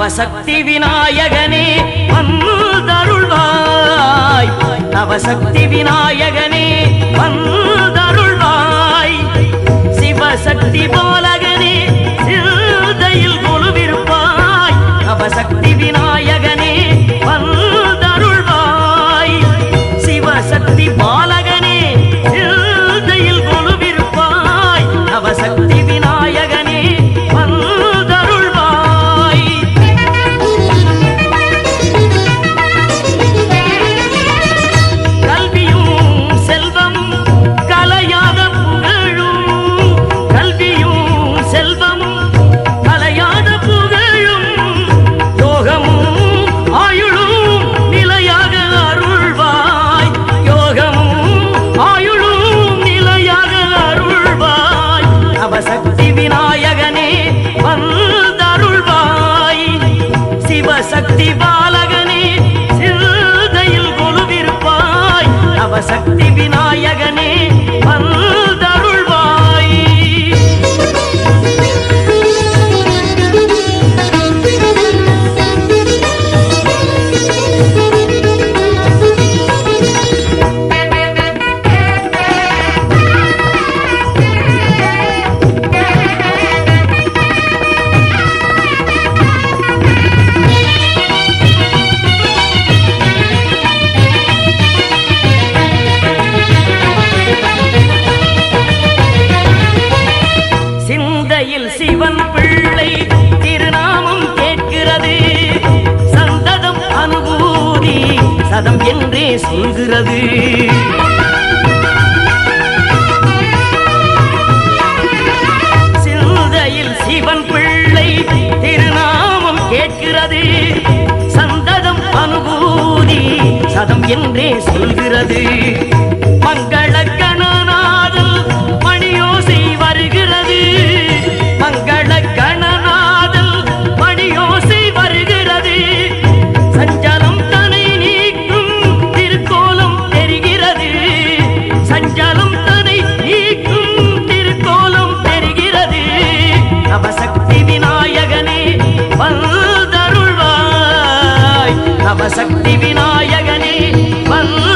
நவசக்தி விநாயகனே வந்தருள்வாய், நவசக்தி விநாயகனே வந்தருள்வாய். சிவசக்தி பாலகனே சிந்தையில் கொலுவிருப்பாய், நவசக்தி விநாயகனே வந்தருள்வாய். சிவசக்தி பாலகனே சிந்தையில் கொலுவிருப்பாய், நவசக்தி விநாயகனே வந்தருள்வாய். கல்வியும் செல்வம் கலையாத புகழும், கல்வியும் செல்வம் கலையாத புகழும், யோகமும் ஆயுளும் நிலையாக அருள்வாய், யோகமும் ஆயுளும் நிலையாக அருள்வாய். நவசக்தி விநாயகனே வந்தருள்வாய். சிவசக்தி பாலகனே சிந்தையில் கொலுவிருப்பாய், நவசக்தி விநாயகனே வந்தருள்வாய். சிந்தையில் சிவன் பிள்ளை திருநாமம் கேட்கிறது, சந்ததம் அனுபூதி சதம் என்றே சொல்கிறது. சிந்தையில் சிவன் பிள்ளை திருநாமம் கேட்கிறது, சந்ததம் அனுபூதி சதம் என்றே சொல்கிறது. மங்கள கணநாதல் மணியோசை வருகிறது, மங்கள கணநாதல் மணியோசை வருகிறது. சஞ்சலம் தனை நீக்கும் திருக்கோலம் தெரிகிறது, சஞ்சலம் தனை நீக்கும் திருக்கோலம் தெரிகிறது. நவசக்தி விநாயகனே வந்தருள்வாய், நவசக்தி விநாயகனே வந்த